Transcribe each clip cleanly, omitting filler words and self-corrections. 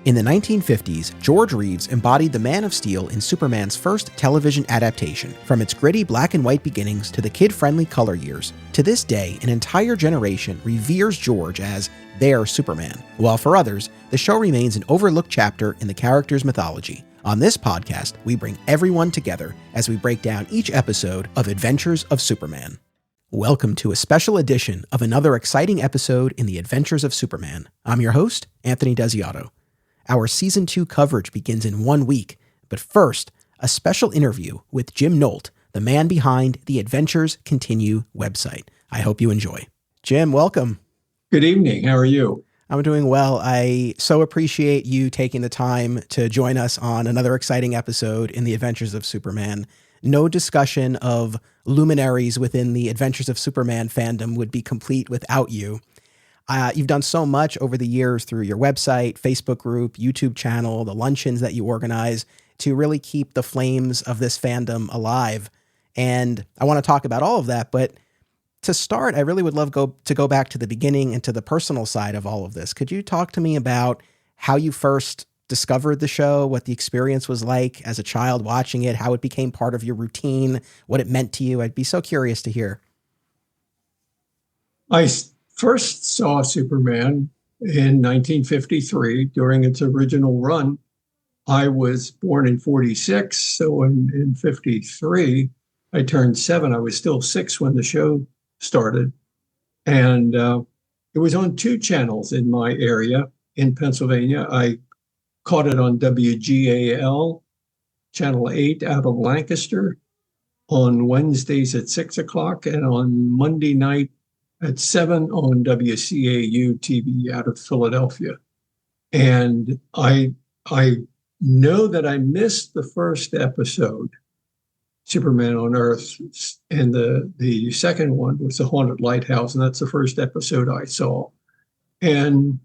In the 1950s, George Reeves embodied the Man of Steel in Superman's first television adaptation. From its gritty black and white beginnings to the kid-friendly color years, to this day, an entire generation reveres George as their Superman, while for others, the show remains an overlooked chapter in the character's mythology. On this podcast, we bring everyone together as we break down each episode of Adventures of Superman. Welcome to a special edition of another exciting episode in the Adventures of Superman. I'm your host, Anthony Desiato. Our Season 2 coverage begins in 1 week, but first, a special interview with Jim Nolt, the man behind the Adventures Continue website. I hope you enjoy. Jim, welcome. Good evening. How are you? I'm doing well. I so appreciate you taking the time to join us on another exciting episode in the Adventures of Superman. No discussion of luminaries within the Adventures of Superman fandom would be complete without you. You've done so much over the years through your website, Facebook group, YouTube channel, the luncheons that you organize to really keep the flames of this fandom alive. And I want to talk about all of that. But to start, I really would love to go back to the beginning and to the personal side of all of this. Could you talk to me about how you first discovered the show, what the experience was like as a child watching it, how it became part of your routine, what it meant to you? I'd be so curious to hear. I first saw Superman in 1953 during its original run. I was born in 46, so in 53, I turned 7. I was still 6 when the show started. And it was on 2 channels in my area in Pennsylvania. I caught it on WGAL, Channel 8 out of Lancaster, on Wednesdays at 6 o'clock, and on Monday night at 7 on WCAU TV out of Philadelphia. And I know that I missed the first episode, Superman on Earth, and the second one was The Haunted Lighthouse, and that's the first episode I saw. And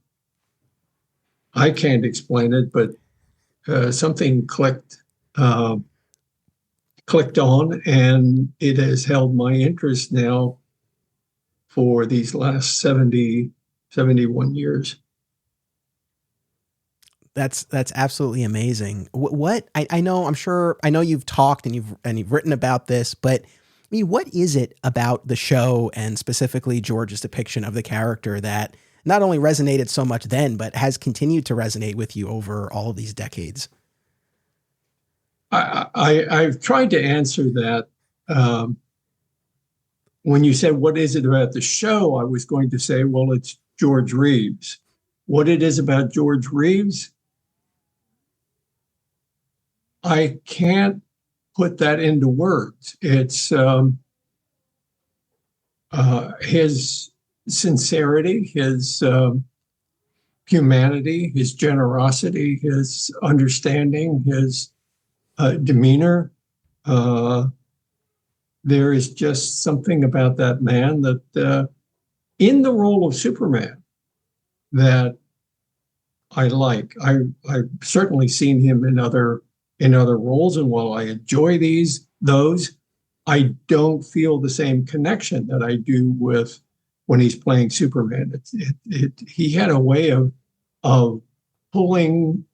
I can't explain it, but something clicked on, and it has held my interest now for these last 71 years. That's absolutely amazing. What I know, I know you've talked and you've written about this, but I mean, what is it about the show and specifically George's depiction of the character that not only resonated so much then, but has continued to resonate with you over all of these decades? I've tried to answer that. When you said, what is it about the show? I was going to say, well, it's George Reeves. What it is about George Reeves, I can't put that into words. It's his sincerity, his humanity, his generosity, his understanding, his demeanor. There is just something about that man that in the role of Superman that I like. I've certainly seen him in other roles, and while I enjoy those, I don't feel the same connection that I do with when he's playing Superman. He had a way of pulling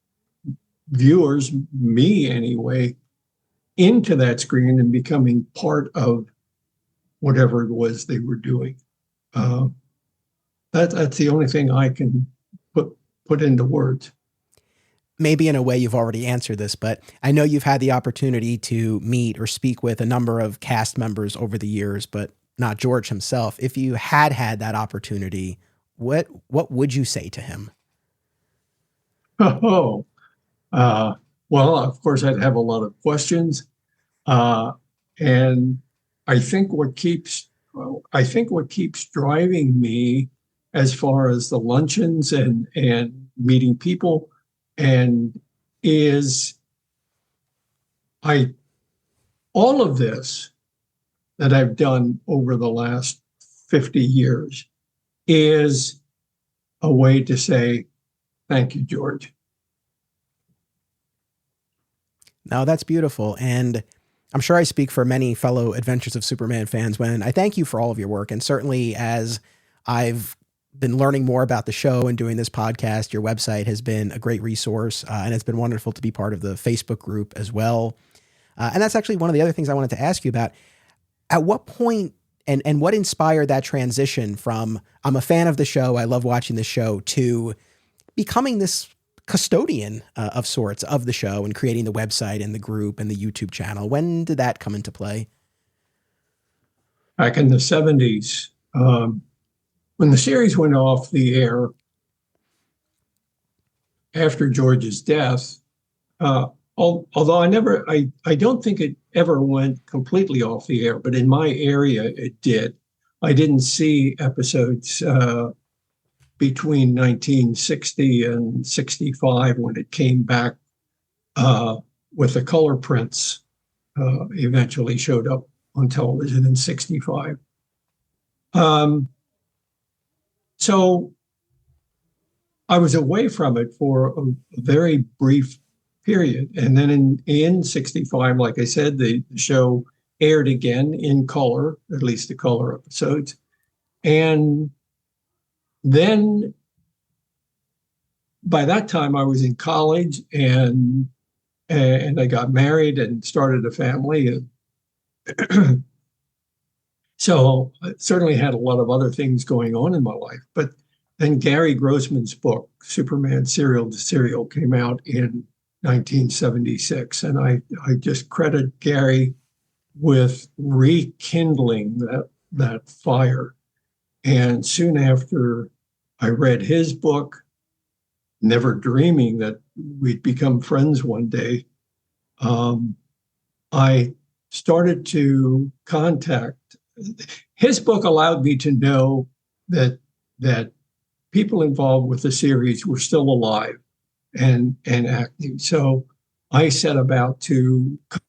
viewers, me anyway, into that screen and becoming part of whatever it was they were doing. That's the only thing I can put into words. Maybe in a way you've already answered this, but I know you've had the opportunity to meet or speak with a number of cast members over the years, but not George himself. If you had that opportunity, what would you say to him? Well, of course, I'd have a lot of questions. And I think what keeps driving me as far as the luncheons and meeting people and is all of this that I've done over the last 50 years is a way to say, thank you, George. No, that's beautiful. And I'm sure I speak for many fellow Adventures of Superman fans when I thank you for all of your work. And certainly as I've been learning more about the show and doing this podcast. Your website has been a great resource, and it's been wonderful to be part of the Facebook group as well. And that's actually one of the other things I wanted to ask you about. At what point and what inspired that transition from I'm a fan of the show, I love watching the show, to becoming this custodian of sorts of the show and creating the website and the group and the YouTube channel? When did that come into play? Back in the 70s, when the series went off the air after George's death, although I don't think it ever went completely off the air, but in my area it did. I didn't see episodes between 1960 and 65 when it came back with the color prints. Eventually showed up on television in 65. So I was away from it for a very brief period. And then in 65, like I said, the show aired again in color, at least the color episodes. And then by that time I was in college and I got married and started a family. So I certainly had a lot of other things going on in my life. But then Gary Grossman's book, Superman Serial to Serial, came out in 1976. And I just credit Gary with rekindling that fire. And soon after I read his book, never dreaming that we'd become friends one day, I started to contact. His book allowed me to know that people involved with the series were still alive and active. So I set about to contact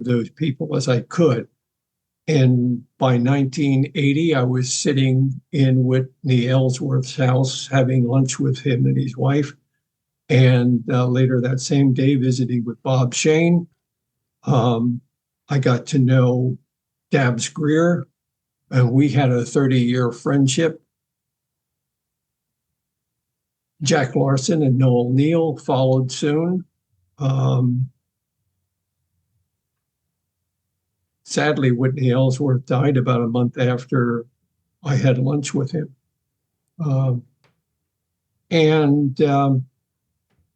those people as I could. And by 1980, I was sitting in Whitney Ellsworth's house having lunch with him and his wife. And later that same day, visiting with Bob Shane. I got to know Dabbs Greer, and we had a 30-year friendship. Jack Larson and Noel Neal followed soon. Sadly, Whitney Ellsworth died about a month after I had lunch with him.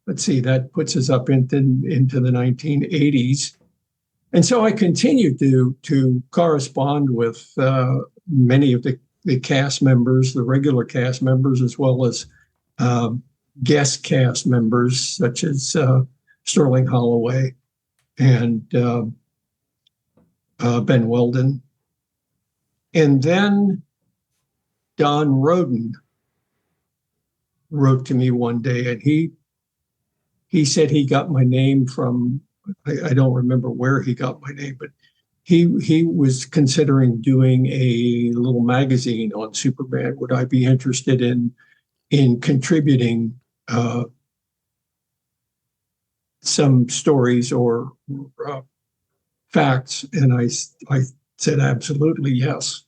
Let's see, that puts us up into the 1980s. And so I continued to correspond with many of the cast members, the regular cast members, as well as guest cast members, such as Sterling Holloway and Ben Weldon. And then Don Roden wrote to me one day, and he said he got my name from, I don't remember where he got my name, but he was considering doing a little magazine on Superman. Would I be interested in contributing some stories or facts? And I said absolutely yes.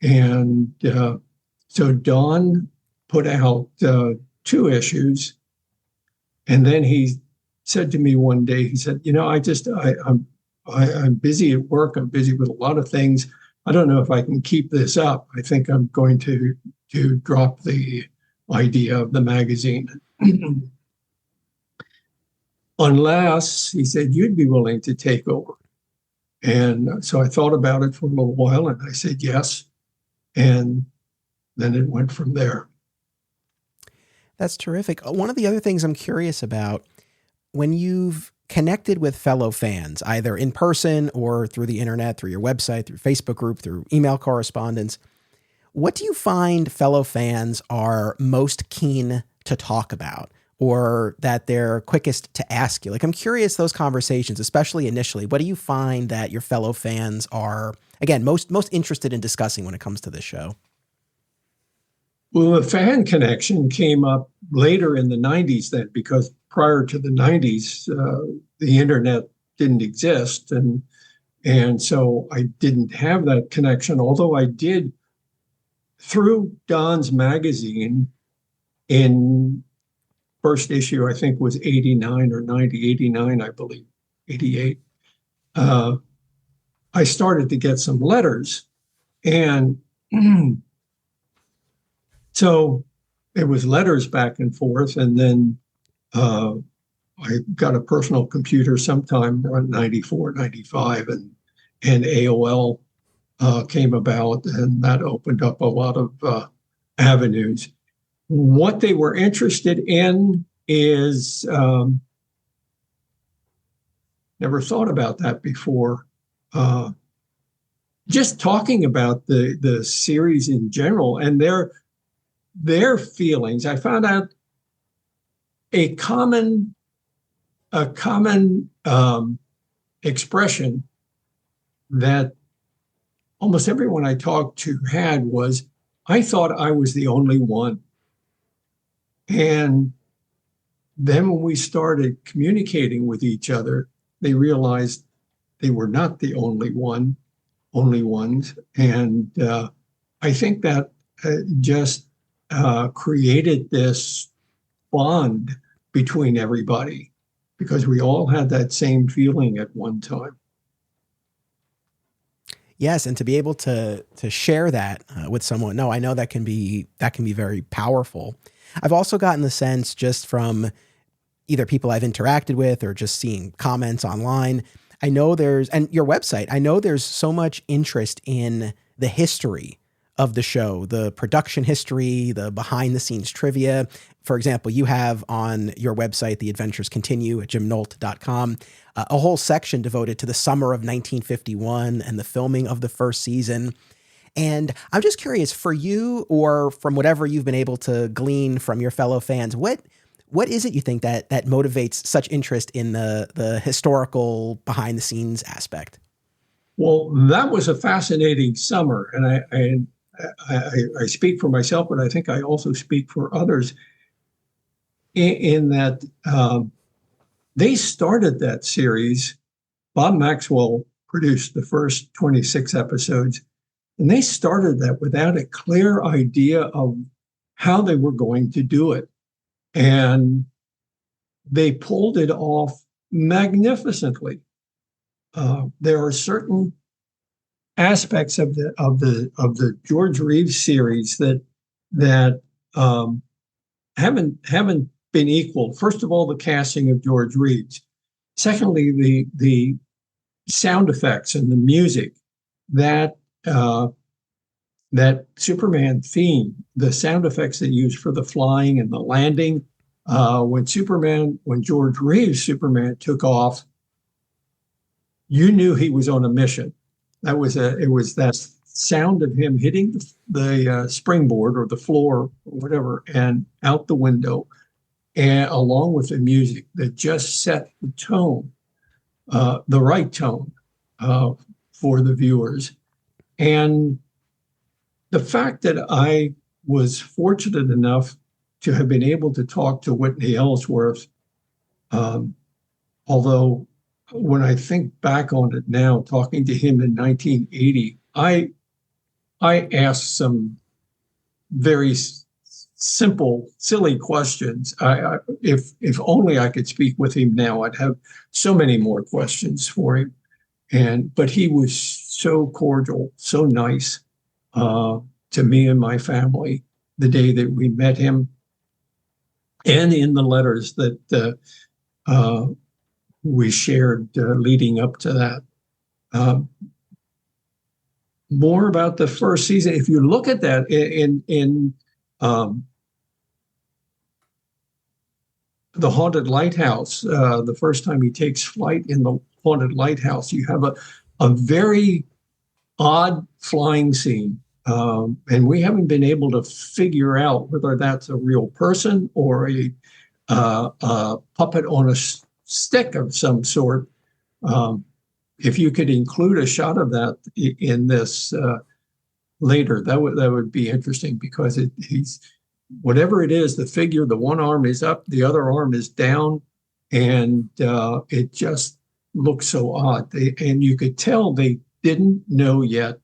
And so Don put out 2 issues, and then he said to me one day, he said, I'm busy at work. I'm busy with a lot of things. I don't know if I can keep this up. I think I'm going to drop the idea of the magazine. Unless, he said, you'd be willing to take over. And so I thought about it for a little while, and I said yes. And then it went from there. That's terrific. One of the other things I'm curious about, when you've connected with fellow fans, either in person or through the internet, through your website, through Facebook group, through email correspondence, what do you find fellow fans are most keen to talk about, or that they're quickest to ask you? Like, I'm curious, those conversations, especially initially, what do you find that your fellow fans are, again, most interested in discussing when it comes to this show? Well, the fan connection came up later in the 90s then, because prior to the 90s, the internet didn't exist. And so I didn't have that connection, although I did through Don's magazine in first issue, I think was 89 or 90, 89, I believe, 88. I started to get some letters. And so it was letters back and forth. And then I got a personal computer sometime around 94, 95, and AOL came about, and that opened up a lot of avenues. What they were interested in is never thought about that before. Just talking about the series in general and their feelings. I found out a common expression that almost everyone I talked to had was, I thought I was the only one. And then when we started communicating with each other, they realized they were not the only ones. And I think that just created this bond between everybody, because we all had that same feeling at one time. Yes, and to be able to share that with someone, no, I know that can be very powerful. I've also gotten the sense, just from either people I've interacted with or just seeing comments online, and your website, I know there's so much interest in the history of the show, the production history, the behind the scenes trivia. For example, you have on your website, The Adventures Continue at jimnolt.com, a whole section devoted to the summer of 1951 and the filming of the first season. And I'm just curious, for you, or from whatever you've been able to glean from your fellow fans, what is it you think that motivates such interest in the historical behind the scenes aspect? Well, that was a fascinating summer, and I speak for myself, but I think I also speak for others in that they started that series. Bob Maxwell produced the first 26 episodes, and they started that without a clear idea of how they were going to do it. And they pulled it off magnificently. There are certain aspects of the George Reeves series that haven't been equaled. First of all, the casting of George Reeves. Secondly, the sound effects and the music, that Superman theme, the sound effects they used for the flying and the landing. When George Reeves' Superman took off, you knew he was on a mission. It was that sound of him hitting the springboard or the floor or whatever, and out the window, and along with the music that just set the tone, the right tone for the viewers. And the fact that I was fortunate enough to have been able to talk to Whitney Ellsworth, although when I think back on it now, talking to him in 1980, I asked some very simple, silly questions. If only I could speak with him now, I'd have so many more questions for him. But he was so cordial, so nice to me and my family the day that we met him, and in the letters that we shared leading up to that. More about the first season. If you look at that in the Haunted Lighthouse, the first time he takes flight in the Haunted Lighthouse, you have a very odd flying scene. And we haven't been able to figure out whether that's a real person or a puppet on a stick of some sort. If you could include a shot of that in this later, that would be interesting, because he's whatever it is, the figure, the one arm is up, the other arm is down, and it just looks so odd. And you could tell they didn't know yet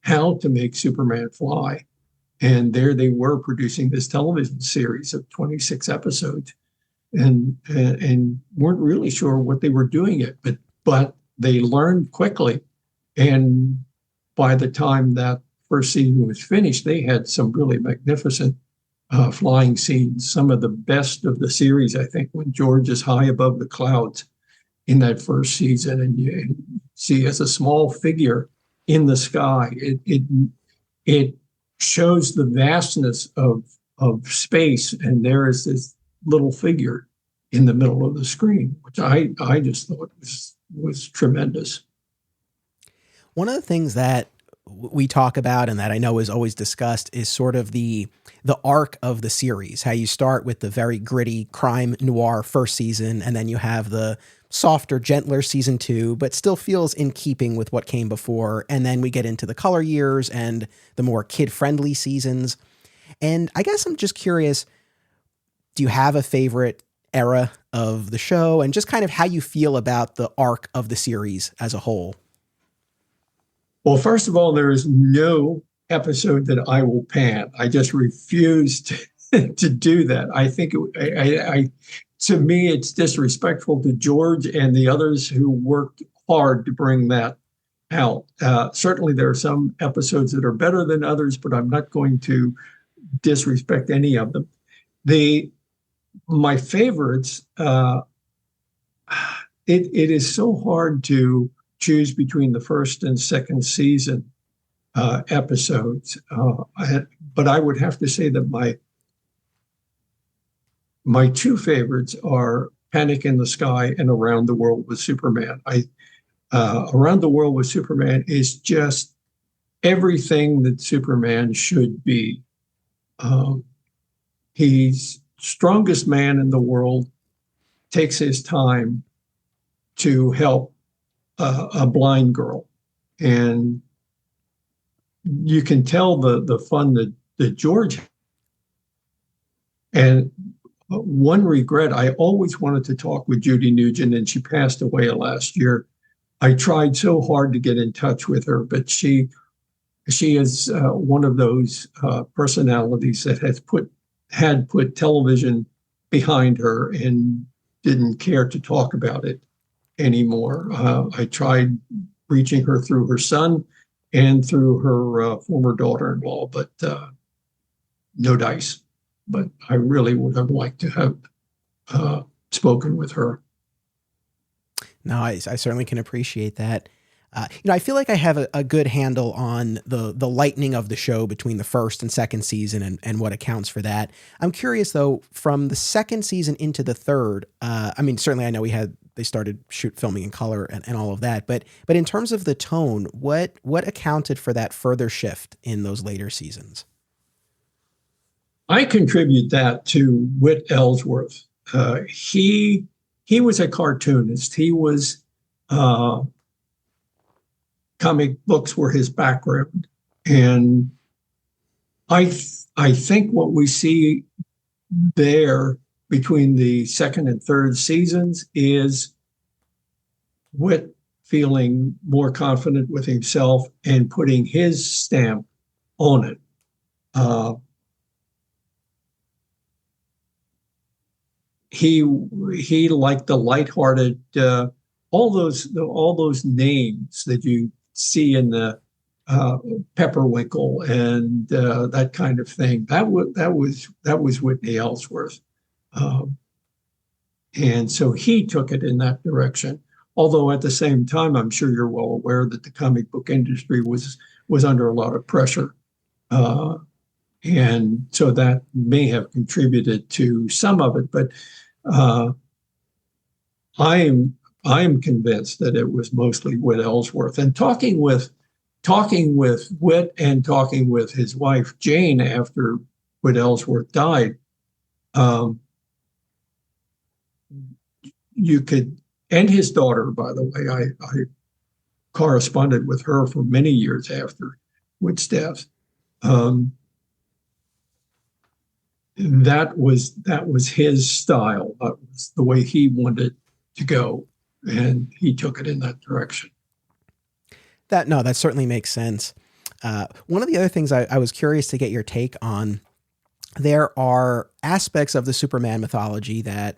how to make Superman fly. And there they were producing this television series of 26 episodes, and weren't really sure what they were doing it, but they learned quickly. And by the time that first season was finished, they had some really magnificent flying scenes, some of the best of the series, I think, when George is high above the clouds in that first season, and you see as a small figure in the sky. It shows the vastness of space, and there is this little figure in the middle of the screen, which I just thought was tremendous. One of the things that we talk about and that I know is always discussed is sort of the arc of the series, how you start with the very gritty crime noir first season, and then you have the softer, gentler season 2, but still feels in keeping with what came before. And then we get into the color years and the more kid-friendly seasons. And I guess I'm just curious, do you have a favorite era of the show, and just kind of how you feel about the arc of the series as a whole? Well, first of all, there is no episode that I will pan. I just refuse to do that. I think to me, it's disrespectful to George and the others who worked hard to bring that out. Certainly, there are some episodes that are better than others, but I'm not going to disrespect any of them. My favorites, it is so hard to choose between the first and second season episodes, but I would have to say that my two favorites are Panic in the Sky and Around the World with Superman. Around the World with Superman is just everything that Superman should be. He's strongest man in the world, takes his time to help a blind girl. And you can tell the fun that George had. And one regret, I always wanted to talk with Judy Nugent, and she passed away last year. I tried so hard to get in touch with her, but she is one of those personalities that had put television behind her and didn't care to talk about it anymore. I tried reaching her through her son and through her former daughter-in-law, but no dice. But I really would have liked to have spoken with her. No, I certainly can appreciate that. I feel like I have a good handle on the lightening of the show between the first and second season and what accounts for that. I'm curious, though, from the second season into the third, certainly I know they started filming in color and all of that, but in terms of the tone, what accounted for that further shift in those later seasons? I contribute that to Whit Ellsworth. He was a cartoonist. He was comic books were his background, and I think what we see there between the second and third seasons is Whit feeling more confident with himself and putting his stamp on it. He liked the lighthearted, all those names that you see in the Pepperwinkle and that kind of thing. That was Whitney Ellsworth, and so he took it in that direction. Although at the same time, I'm sure you're well aware that the comic book industry was under a lot of pressure. And so that may have contributed to some of it, but I am convinced that it was mostly Whit Ellsworth. And talking with Whit and talking with his wife Jane after Whit Ellsworth died, you could, and his daughter, by the way, I corresponded with her for many years after Whit's death. That was his style. That was the way he wanted to go, and he took it in that direction. That certainly makes sense. One of the other things I was curious to get your take on, there are aspects of the Superman mythology that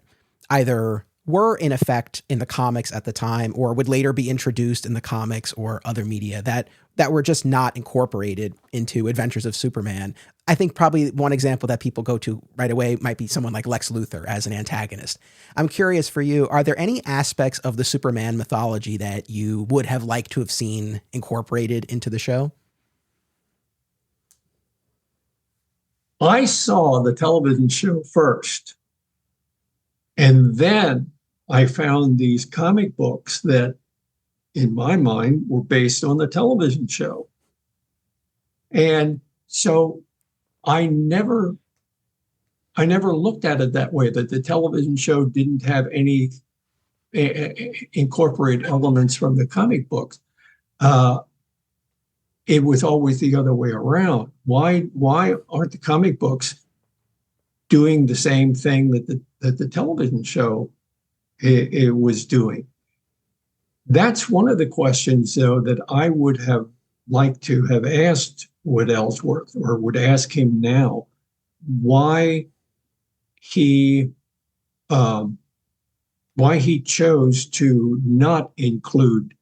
either were in effect in the comics at the time or would later be introduced in the comics or other media that were just not incorporated into Adventures of Superman. I think probably one example that people go to right away might be someone like Lex Luthor as an antagonist. I'm curious for you, are there any aspects of the Superman mythology that you would have liked to have seen incorporated into the show? I saw the television show first, and then I found these comic books that, in my mind, were based on the television show. And so I never looked at it that way, that the television show didn't have any incorporate elements from the comic books. It was always the other way around. Why aren't the comic books doing the same thing that the television show it was doing? That's one of the questions, though, that I would have liked to have asked Wood Ellsworth, or would ask him now, why he chose to not include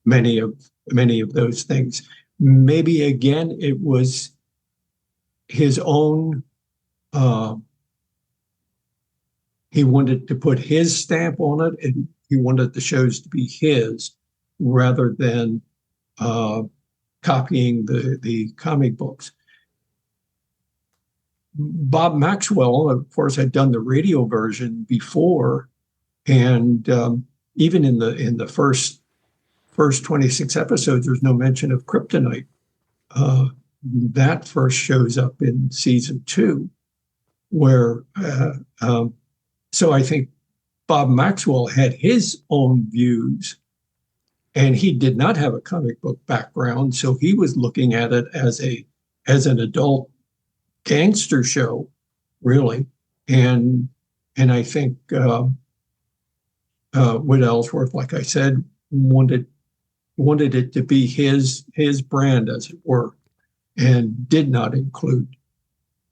many of those things. Maybe again, it was his own. He wanted to put his stamp on it, and he wanted the shows to be his rather than copying the comic books. Bob Maxwell, of course, had done the radio version before, and even in the first 26 episodes, there's no mention of kryptonite. That first shows up in season 2, where so I think Bob Maxwell had his own views, and he did not have a comic book background, so he was looking at it as an adult gangster show, really. And I think Wood Ellsworth, like I said, wanted it to be his brand, as it were, and did not include.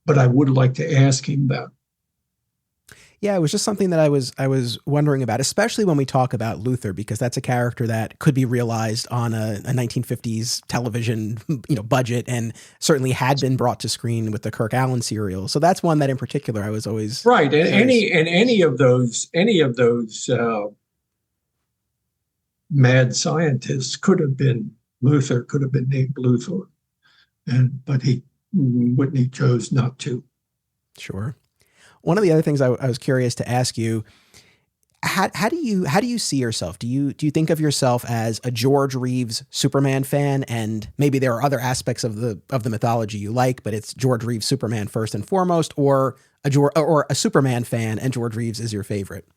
But I would like to ask him that. Yeah, it was just something that I was wondering about, especially when we talk about Luthor, because that's a character that could be realized on a 1950s television, budget, and certainly had been brought to screen with the Kirk Alyn serial. So that's one that, in particular, I was always right. And curious. any of those mad scientists could have been Luthor, could have been named Luthor, but Whitney chose not to. Sure. One of the other things I was curious to ask you, how do you see yourself? Do you think of yourself as a George Reeves Superman fan, and maybe there are other aspects of the mythology you like, but it's George Reeves Superman first and foremost, or a Superman fan and George Reeves is your favorite?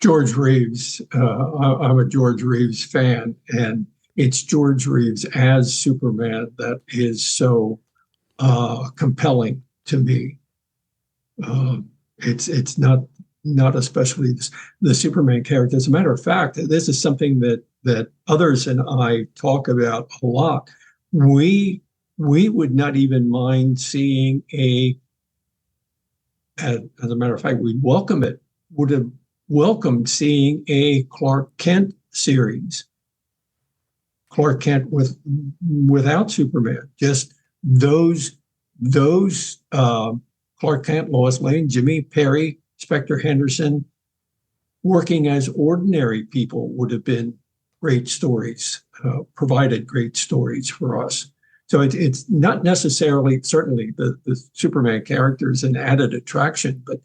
George Reeves. I'm a George Reeves fan, and it's George Reeves as Superman that is so compelling to me. It's not especially the Superman character. As a matter of fact, this is something that others and I talk about a lot. We would not even mind seeing as a matter of fact, we'd welcome it. Would have welcomed seeing a Clark Kent series. Clark Kent without Superman, just those Clark Kent, Lois Lane, Jimmy Perry, Spectre Henderson, working as ordinary people would have been great stories, provided great stories for us. So it's not necessarily, certainly the Superman character is an added attraction, but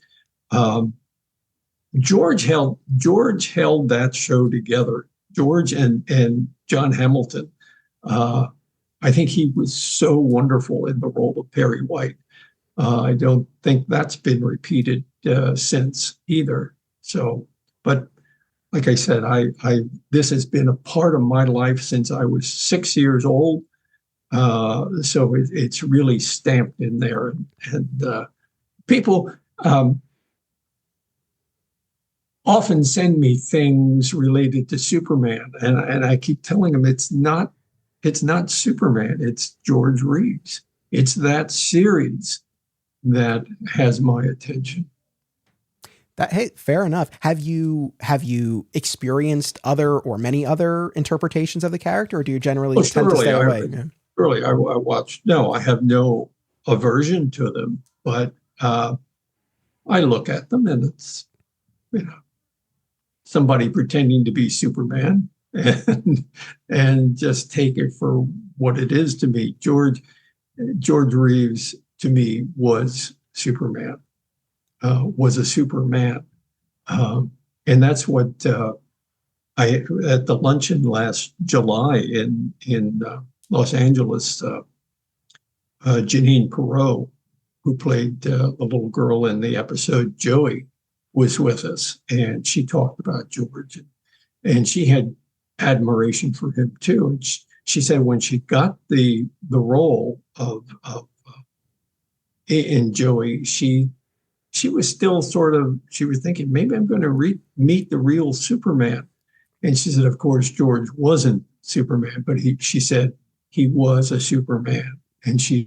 George held that show together. George and John Hamilton. I think he was so wonderful in the role of Perry White. I don't think that's been repeated since either. So, but like I said, this has been a part of my life since I was 6 years old. So it's really stamped in there, and people often send me things related to Superman, and I keep telling them it's not it's not Superman, it's George Reeves. It's that series that has my attention. Hey, fair enough. Have you experienced other or many other interpretations of the character, or do you Well, generally tend to stay away? Yeah. surely I watched. No, I have no aversion to them, but I look at them and it's, you know, somebody pretending to be Superman and just take it for what it is to me. George Reeves to me was Superman, was a Superman, and that's what I at the luncheon last July in Los Angeles. Janine Perot, who played the little girl in the episode Joey, was with us, and she talked about George, and she had admiration for him too. And she said when she got the role of in Joey, she was still she was thinking maybe I'm going to meet the real Superman. And she said, of course, George wasn't Superman, but she said he was a Superman, and so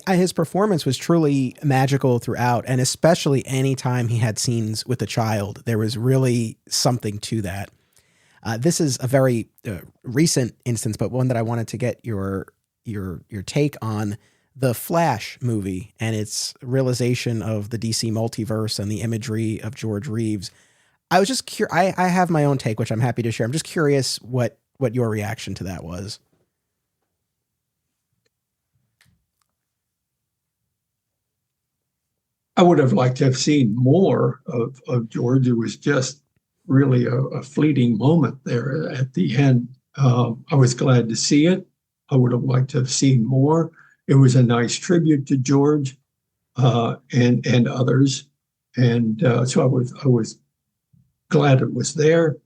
His performance was truly magical throughout, and especially any time he had scenes with a child, there was really something to that. This is a very recent instance, but one that I wanted to get your take on: the Flash movie and its realization of the DC multiverse and the imagery of George Reeves. I was just curious. I have my own take, which I'm happy to share. I'm just curious what your reaction to that was. I would have liked to have seen more of George. It was just really a fleeting moment there at the end. I was glad to see it. I would have liked to have seen more. It was a nice tribute to George and others, and so I was glad it was there.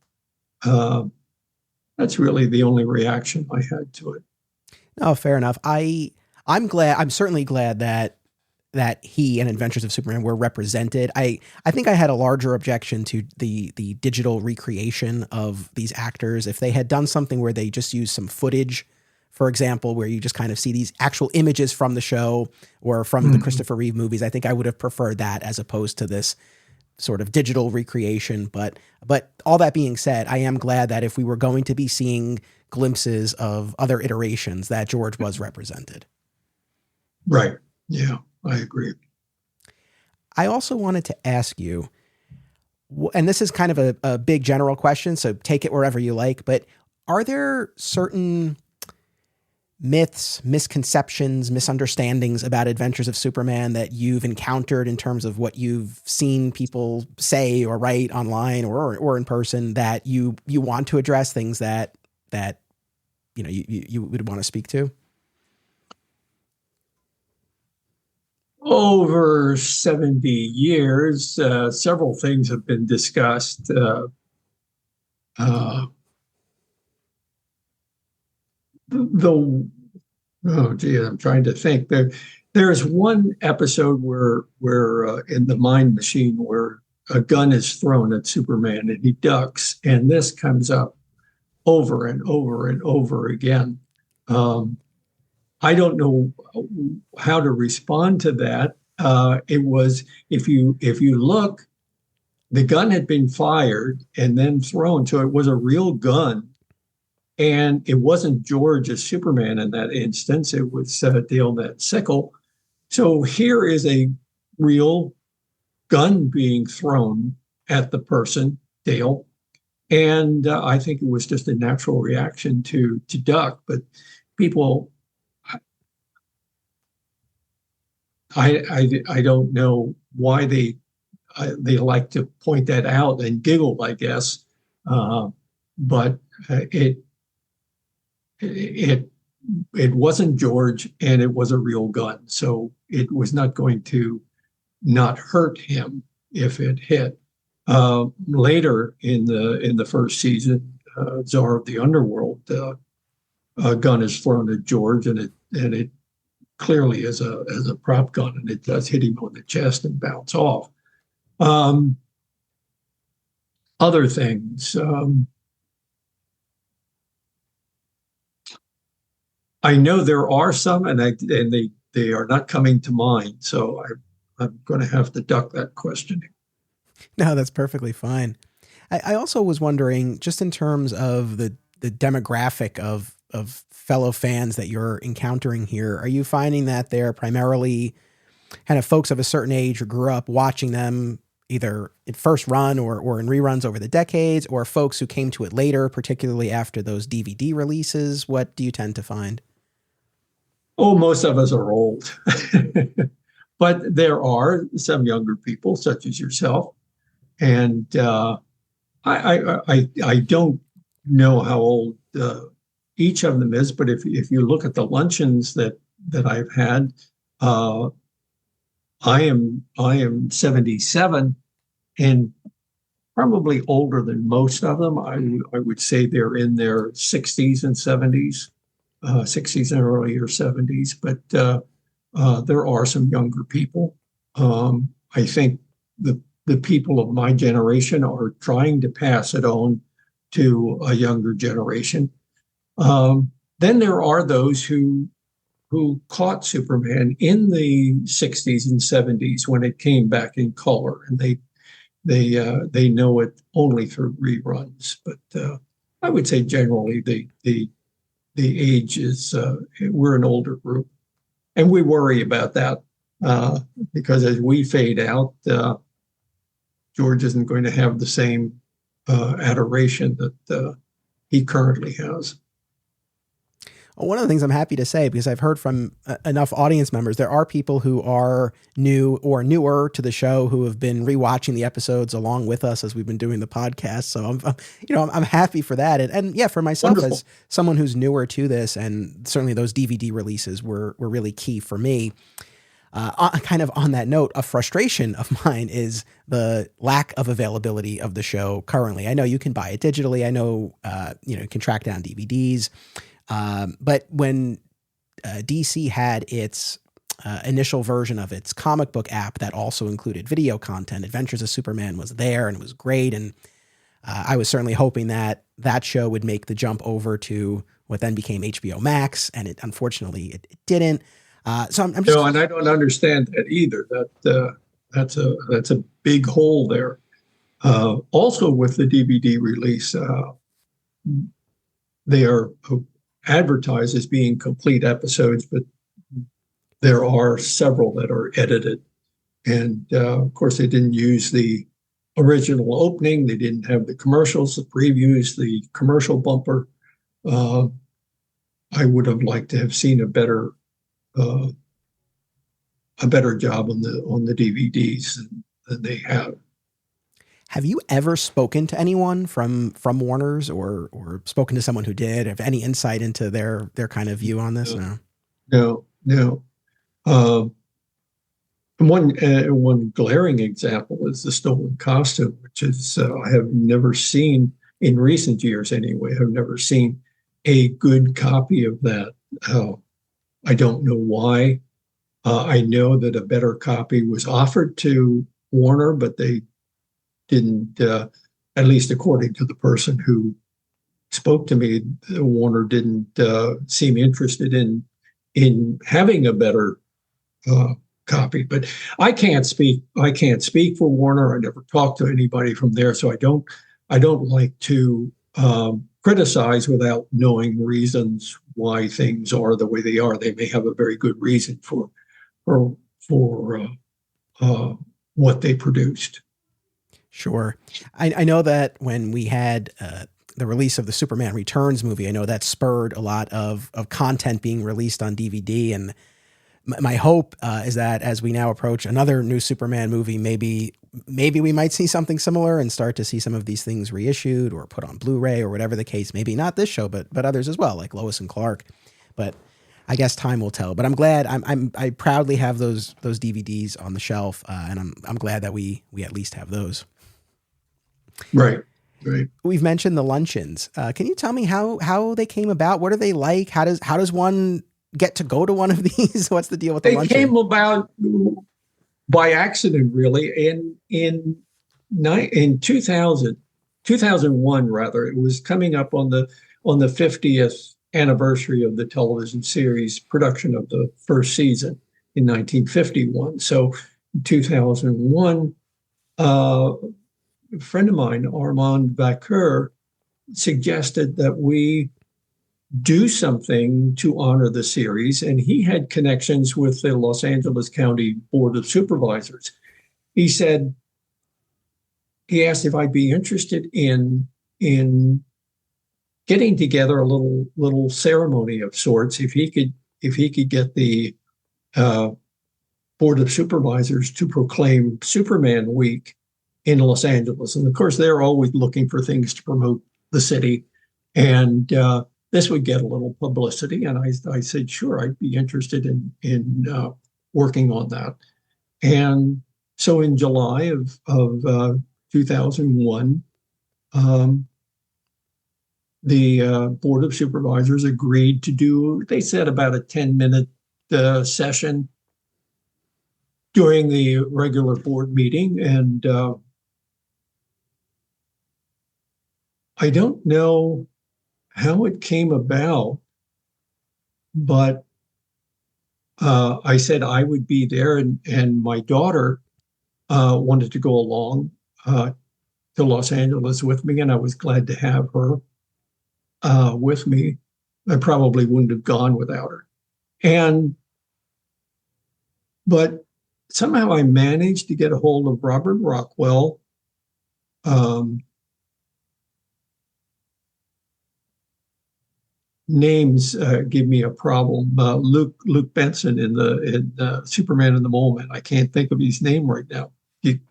That's really the only reaction I had to it. No, fair enough. I'm glad. I'm certainly glad that he and Adventures of Superman were represented. I think I had a larger objection to the digital recreation of these actors. If they had done something where they just used some footage, for example, where you just kind of see these actual images from the show or from the Christopher Reeve movies, I think I would have preferred that as opposed to this sort of digital recreation. But all that being said, I am glad that if we were going to be seeing glimpses of other iterations, that George was represented. Right. Yeah, I agree. I also wanted to ask you, and this is kind of a big general question, so take it wherever you like, but are there certain myths, misconceptions, misunderstandings about Adventures of Superman that you've encountered in terms of what you've seen people say or write online or in person that you want to address, things that you would want to speak to? Over 70 years, several things have been discussed. Oh gee, I'm trying to think. There's one episode where in the Mind Machine where a gun is thrown at Superman and he ducks, and this comes up over and over and over again. I don't know how to respond to that. It was if you look, the gun had been fired and then thrown, so it was a real gun. And it wasn't George as Superman in that instance. It was Dale Nat Sickle. So here is a real gun being thrown at the person, Dale. And I think it was just a natural reaction to duck. But people, I don't know why they like to point that out and giggle, I guess. But it wasn't George, and it was a real gun, so it was not going to not hurt him if it hit. Later in the first season, Czar of the Underworld, a gun is thrown at George, and it clearly is a prop gun, and it does hit him on the chest and bounce off. Other things. I know there are some, and they are not coming to mind. So I'm going to have to duck that questioning. No, that's perfectly fine. I also was wondering, just in terms of the demographic of fellow fans that you're encountering here, are you finding that they're primarily kind of folks of a certain age who grew up watching them either in first run or in reruns over the decades, or folks who came to it later, particularly after those DVD releases? What do you tend to find? Oh, most of us are old, but there are some younger people, such as yourself, and I don't know how old each of them is, but if you look at the luncheons that I've had, uh, I am 77 and probably older than most of them. I would say they're in their 60s and 70s, 60s and earlier 70s, but there are some younger people. I think the people of my generation are trying to pass it on to a younger generation. Then there are those who caught Superman in the 60s and 70s when it came back in color, and they know it only through reruns. But I would say generally the age is we're an older group, and we worry about that because as we fade out, George isn't going to have the same adoration that he currently has. Well, one of the things I'm happy to say, because I've heard from enough audience members, there are people who are new or newer to the show who have been rewatching the episodes along with us as we've been doing the podcast. So I'm happy for that. And yeah, for myself, wonderful, as someone who's newer to this, and certainly those DVD releases were really key for me. Kind of on that note, a frustration of mine is the lack of availability of the show currently. I know you can buy it digitally. I know, you can track down DVDs. But when DC had its initial version of its comic book app that also included video content, Adventures of Superman was there and it was great. And I was certainly hoping that that show would make the jump over to what then became HBO Max. And unfortunately, it didn't. So I'm just... No, and I don't understand that either. That's a big hole there. Also with the DVD release, they are advertised as being complete episodes, but there are several that are edited. And of course, they didn't use the original opening. They didn't have the commercials, the previews, the commercial bumper. I would have liked to have seen a better job on the DVDs than they have. Have you ever spoken to anyone from Warner's or spoken to someone who did? Have any insight into their kind of view on this? No. One glaring example is the stolen costume, which is I have never seen in recent years anyway. I've never seen a good copy of that. I don't know why. I know that a better copy was offered to Warner, but they didn't, at least according to the person who spoke to me, Warner didn't seem interested in having a better copy. But I can't speak for Warner. I never talked to anybody from there, so I don't like to criticize without knowing reasons why things are the way they are. They may have a very good reason for what they produced. Sure. I know that when we had the release of the Superman Returns movie, I know that spurred a lot of content being released on DVD. And my hope is that as we now approach another new Superman movie, maybe we might see something similar and start to see some of these things reissued or put on Blu-ray or whatever the case. Maybe not this show, but others as well, like Lois and Clark. But I guess time will tell. But I'm glad I proudly have those DVDs on the shelf, and I'm glad that we at least have those. Right. We've mentioned the luncheons. Can you tell me how they came about? What are they like? How does one get to go to one of these? What's the deal with the luncheon? They came about by accident, really. In 2001, rather, it was coming up on the 50th anniversary of the television series production of the first season in 1951. So in 2001, a friend of mine, Armand Vaquer, suggested that we do something to honor the series, and he had connections with the Los Angeles County Board of Supervisors. He said, he asked if I'd be interested in getting together a little ceremony of sorts, if he could get the Board of Supervisors to proclaim Superman Week in Los Angeles. And of course, they're always looking for things to promote the city. And this would get a little publicity. And I said, sure, I'd be interested in working on that. And so in July of 2001, the Board of Supervisors agreed to do, they said, about a 10-minute session during the regular board meeting. And I don't know how it came about, but I said I would be there, and my daughter wanted to go along to Los Angeles with me, and I was glad to have her with me. I probably wouldn't have gone without her. But somehow I managed to get a hold of Robert Rockwell. Names give me a problem. Luke Benson in Superman in the Moment. I can't think of his name right now.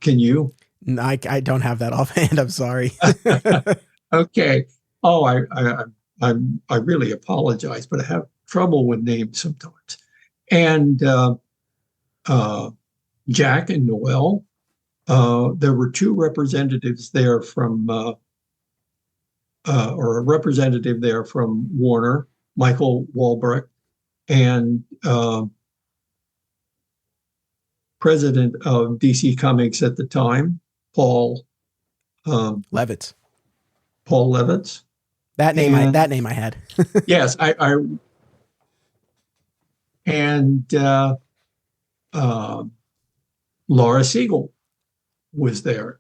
Can you? No, I don't have that offhand. I'm sorry. Okay. Oh, I really apologize, but I have trouble with names sometimes. And Jack and Noel. There were two representatives there from, or a representative there from Warner, Michael Walbrecht, and president of DC Comics at the time, Paul Levitz. Paul Levitz. That name I had. Yes, and Laura Siegel was there.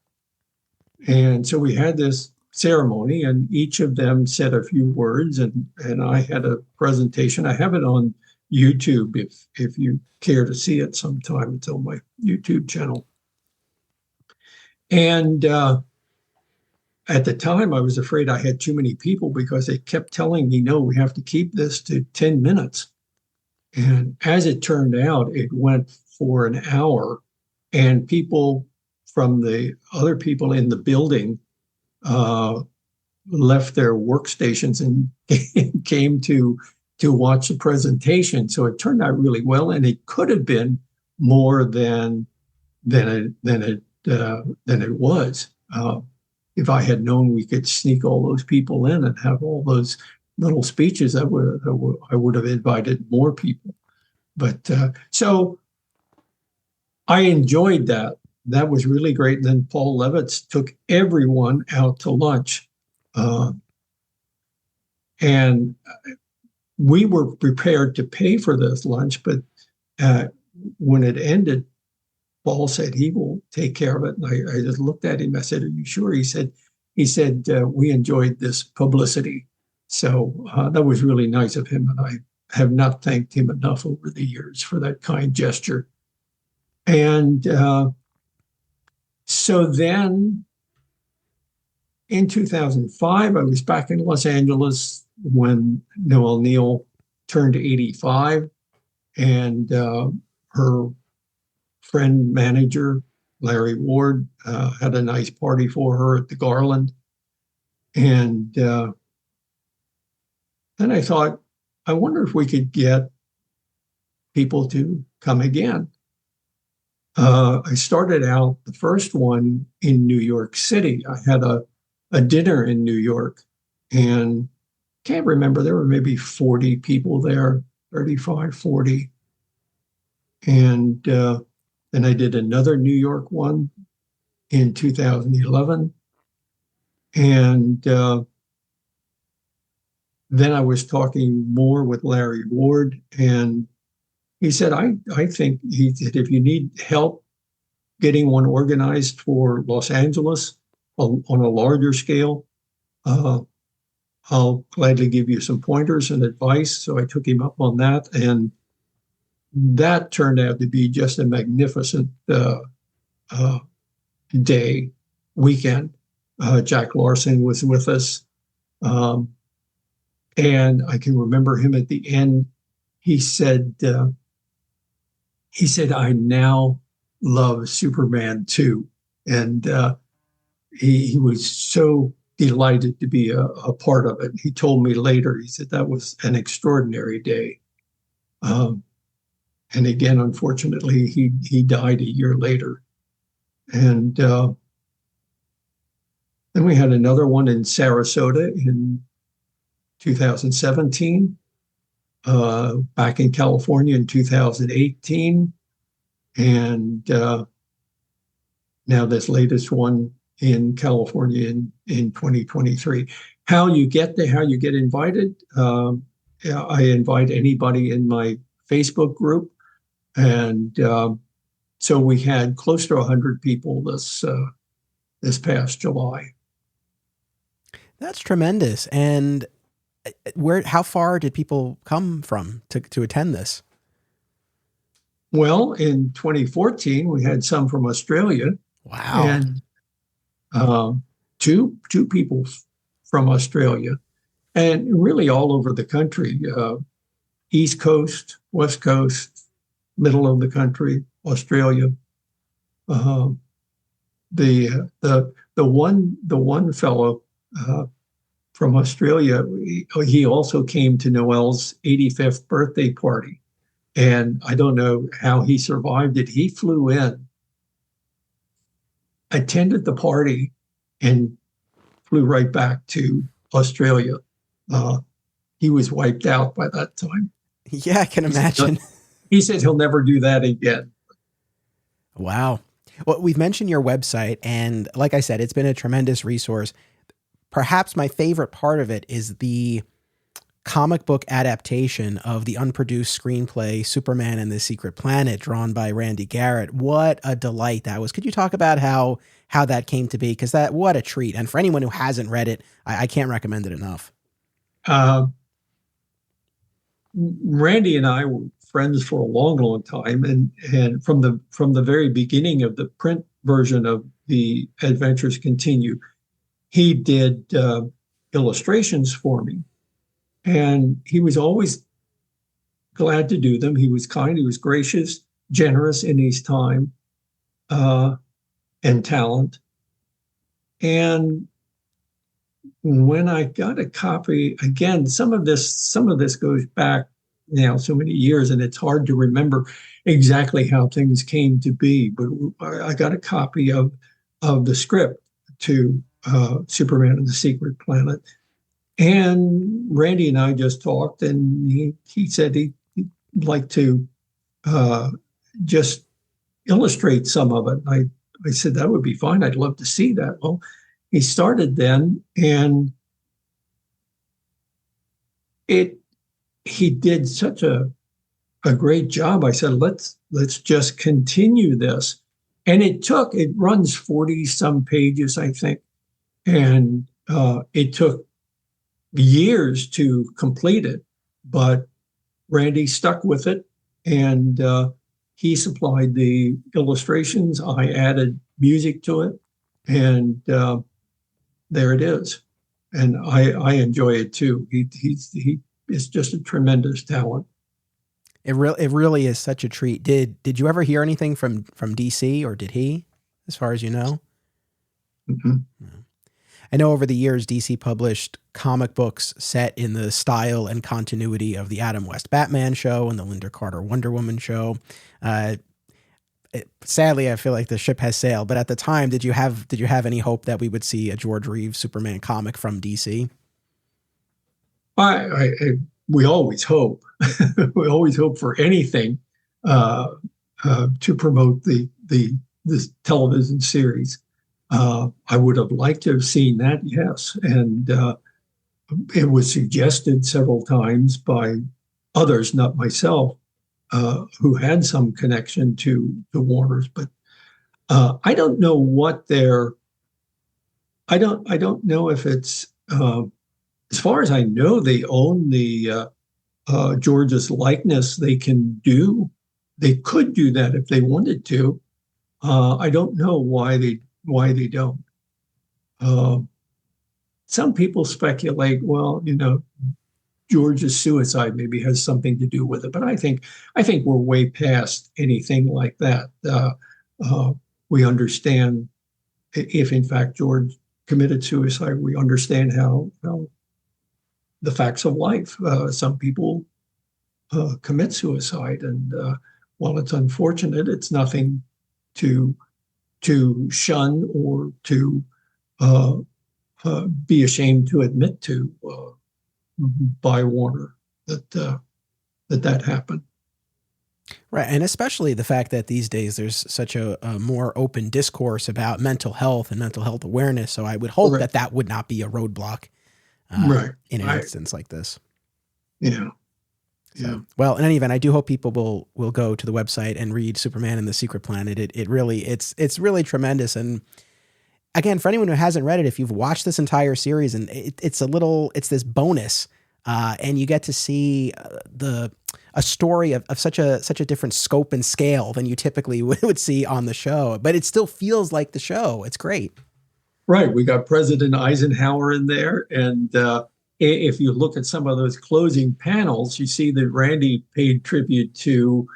And so we had this ceremony, and each of them said a few words, and I had a presentation. I have it on YouTube if you care to see it sometime. It's on my YouTube channel. And at the time, I was afraid I had too many people because they kept telling me, no, we have to keep this to 10 minutes. And as it turned out, it went for an hour, and people from the other people in the building left their workstations and came to watch the presentation. So it turned out really well, and it could have been more than it was. If I had known we could sneak all those people in and have all those little speeches, I would have invited more people. But so I enjoyed that. That was really great. And then Paul Levitz took everyone out to lunch. And we were prepared to pay for this lunch, but when it ended, Paul said he will take care of it. And I just looked at him. I said, "Are you sure?" He said, "We enjoyed this publicity." So that was really nice of him. And I have not thanked him enough over the years for that kind gesture. And so then in 2005, I was back in Los Angeles when Noel Neal turned 85, and her friend manager, Larry Ward, had a nice party for her at the Garland. And then I thought, I wonder if we could get people to come again. I started out the first one in New York City. I had a dinner in New York, and can't remember, there were maybe 40 people there, 35, 40. And then I did another New York one in 2011. And then I was talking more with Larry Ward, and he said, I think he said, if you need help getting one organized for Los Angeles on a larger scale, uh, I'll gladly give you some pointers and advice. So I took him up on that, and that turned out to be just a magnificent uh, day, weekend. Jack Larson was with us. Um, and I can remember him at the end. He said, I now love Superman too. And he was so delighted to be a part of it. He told me later, he said that was an extraordinary day. And again, unfortunately, he died a year later. And then we had another one in Sarasota in 2017, back in California in 2018, and now this latest one in California in 2023. How you get there, how you get invited, I invite anybody in my Facebook group, and so we had close to 100 people this past July. That's tremendous. And how far did people come from to attend this? Well, in 2014, we had some from Australia. Wow. And two people from Australia, and really all over the country, East Coast, West Coast, middle of the country, Australia. The one fellow from Australia, he also came to Noel's 85th birthday party. And I don't know how he survived it. He flew in, attended the party, and flew right back to Australia. He was wiped out by that time. Yeah, I can imagine. He said he'll never do that again. Wow. Well, we've mentioned your website, and like I said, it's been a tremendous resource. Perhaps my favorite part of it is the comic book adaptation of the unproduced screenplay Superman and the Secret Planet, drawn by Randy Garrett. What a delight that was. Could you talk about how that came to be? Because what a treat. And for anyone who hasn't read it, I can't recommend it enough. Randy and I were friends for a long, long time. And from the very beginning of the print version of The Adventures Continue, he did illustrations for me. And he was always glad to do them. He was kind, he was gracious, generous in his time and talent. And when I got a copy, again, some of this goes back now so many years, and it's hard to remember exactly how things came to be. But I got a copy of the script to Superman and the Secret Planet. And Randy and I just talked, and he said he'd like to just illustrate some of it. I said, that would be fine. I'd love to see that. Well, he started then, and he did such a great job. I said, let's just continue this. And it runs 40 some pages, I think. And it took years to complete it, but Randy stuck with it, and he supplied the illustrations. I added music to it, and there it is. And I enjoy it too. He is just a tremendous talent. It really is such a treat. Did you ever hear anything from DC, or did he, as far as you know? Mm-hmm. No. I know over the years, DC published comic books set in the style and continuity of the Adam West Batman show and the Linda Carter Wonder Woman show. Sadly, I feel like the ship has sailed. But at the time, did you have any hope that we would see a George Reeves Superman comic from DC? We always hope. We always hope for anything to promote this television series. I would have liked to have seen that, yes. And it was suggested several times by others, not myself, who had some connection to the Warners. But I don't know what their. I don't know if it's. As far as I know, they own the George's likeness. They could do that if they wanted to. I don't know why they don't. Some people speculate, well, George's suicide maybe has something to do with it, but I think we're way past anything like that. We understand if in fact George committed suicide, we understand how the facts of life. Some people commit suicide, and while it's unfortunate, it's nothing to shun or to be ashamed to admit to by Warner that happened. Right. And especially the fact that these days there's such a more open discourse about mental health and mental health awareness. So I would hope Right. that would not be a roadblock Right. in an instance like this. Yeah. So, well, in any event, I do hope people will go to the website and read Superman and the Secret Planet. It's really tremendous. And again, for anyone who hasn't read it, if you've watched this entire series, and it's this bonus, and you get to see a story of such a different scope and scale than you typically would see on the show, but it still feels like the show. It's great. Right. We got President Eisenhower in there, and if you look at some of those closing panels, you see that Randy paid tribute to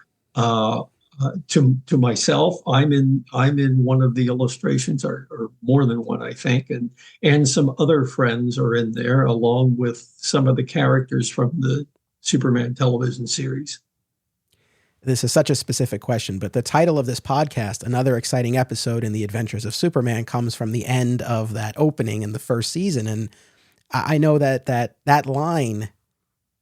myself. I'm in one of the illustrations, or more than one, I think, and some other friends are in there, along with some of the characters from the Superman television series. This is such a specific question, but the title of this podcast, Another Exciting Episode in the Adventures of Superman, comes from the end of that opening in the first season. And I know that line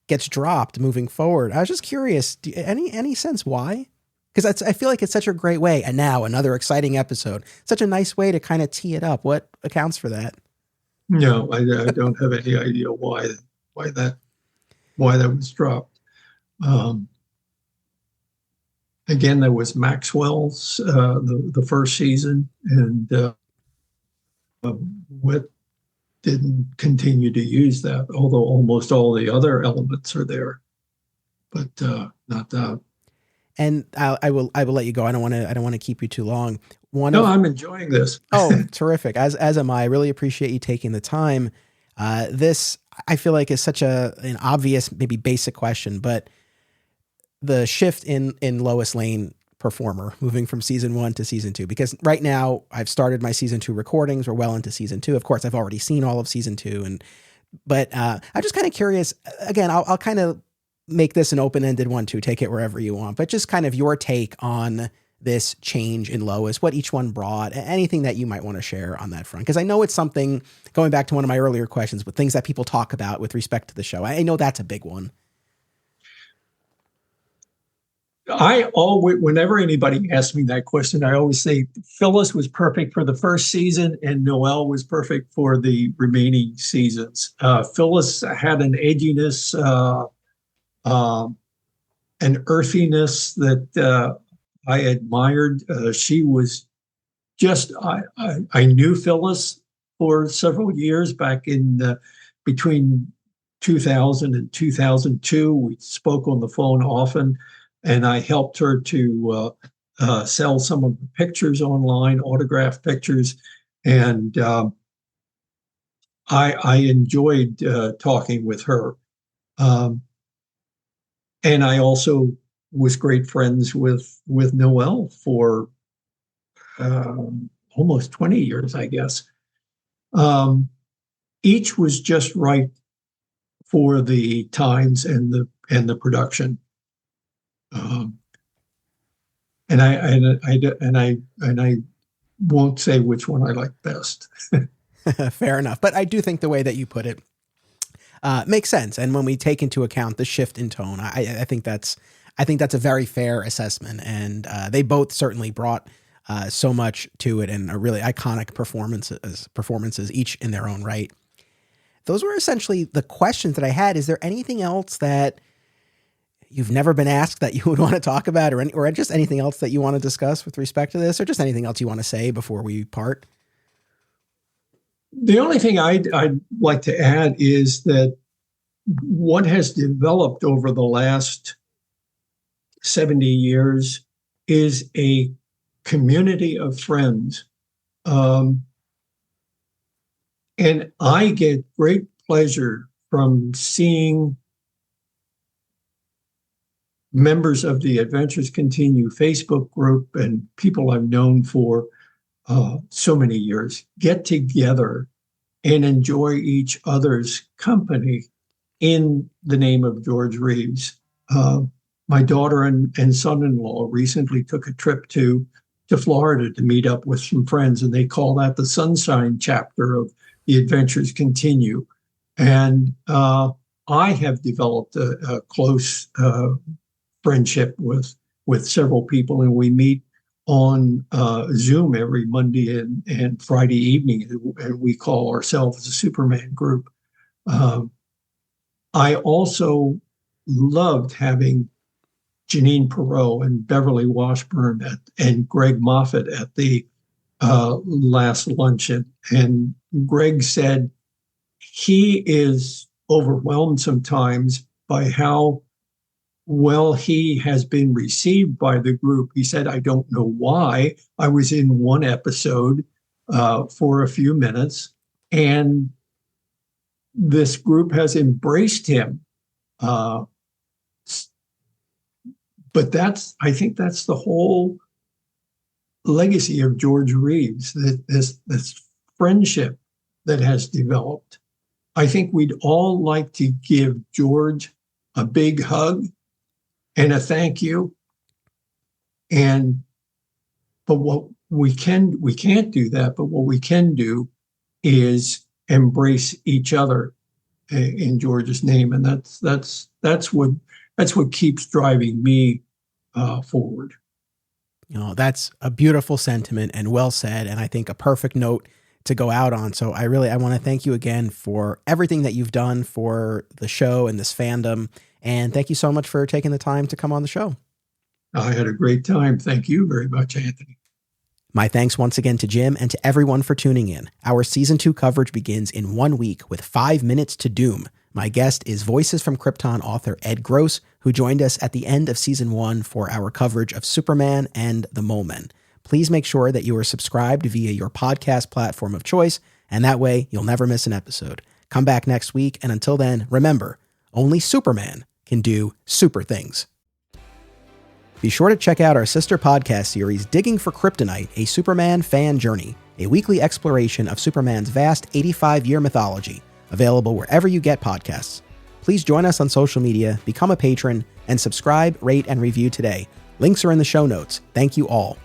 gets dropped moving forward. I was just curious, any sense why? Because I feel like it's such a great way. And now another exciting episode, such a nice way to kind of tee it up. What accounts for that? No, I don't have any idea why that was dropped. Again, there was Maxwell's the first season, and Witt didn't continue to use that, although almost all the other elements are there, but not that. And I will let you go. I don't want to keep you too long. I'm enjoying this. Oh, terrific! As am I. I really appreciate you taking the time. This I feel like is such an obvious, maybe basic question, but the shift in Lois Lane performer moving from season 1 to season 2, because right now I've started my season 2 recordings. We're well into season 2. Of course, I've already seen all of season 2, but I'm just kind of curious. Again, I'll kind of make this an open-ended one too. Take it wherever you want, but just kind of your take on this change in Lois, what each one brought, anything that you might want to share on that front. Because I know it's something, going back to one of my earlier questions, with things that people talk about with respect to the show. I know that's a big one. Whenever anybody asks me that question, I always say Phyllis was perfect for the first season and Noel was perfect for the remaining seasons. Phyllis had an edginess, an earthiness that I admired. She was just, I knew Phyllis for several years back in between 2000 and 2002. We spoke on the phone often. And I helped her to sell some of the pictures online, autographed pictures. And I enjoyed talking with her. And I also was great friends with Noel for almost 20 years, I guess. Each was just right for the times and the production. And I won't say which one I like best. Fair enough, but I do think the way that you put it makes sense. And when we take into account the shift in tone, I think that's a very fair assessment. And they both certainly brought so much to it, and are really iconic performances, each in their own right. those were essentially the questions that I had. Is there anything else that you've never been asked that you would want to talk about, or just anything else that you want to discuss with respect to this, or just anything else you want to say before we part? The only thing I'd like to add is that what has developed over the last 70 years is a community of friends. And I get great pleasure from seeing members of the Adventures Continue Facebook group and people I've known for so many years get together and enjoy each other's company in the name of George Reeves. My daughter and son-in-law recently took a trip to Florida to meet up with some friends, and they call that the Sunshine chapter of the Adventures Continue. And I have developed a close friendship with several people, and we meet on Zoom every Monday and Friday evening, and we call ourselves the Superman Group. I also loved having Janine Perot and Beverly Washburn and Greg Moffat at the last luncheon. And Greg said he is overwhelmed sometimes by how well he has been received by the group. He said, I don't know why. I was in one episode for a few minutes, and this group has embraced him. But I think that's the whole legacy of George Reeves, this friendship that has developed. I think we'd all like to give George a big hug and a thank you. But what we can't do that, but what we can do is embrace each other in George's name. And that's what keeps driving me forward. That's a beautiful sentiment and well said. And I think a perfect note to go out on. So I want to thank you again for everything that you've done for the show and this fandom. And thank you so much for taking the time to come on the show. I had a great time. Thank you very much, Anthony. My thanks once again to Jim and to everyone for tuning in. Our season 2 coverage begins in 1 week with 5 Minutes to Doom. My guest is Voices from Krypton author Ed Gross, who joined us at the end of season 1 for our coverage of Superman and the Mole Men. Please make sure that you are subscribed via your podcast platform of choice, and that way you'll never miss an episode. Come back next week, and until then, remember, only Superman can do super things. Be sure to check out our sister podcast series, Digging for Kryptonite, a Superman fan journey, a weekly exploration of Superman's vast 85-year mythology, available wherever you get podcasts. Please join us on social media, become a patron, and subscribe, rate, and review today. Links are in the show notes. Thank you all.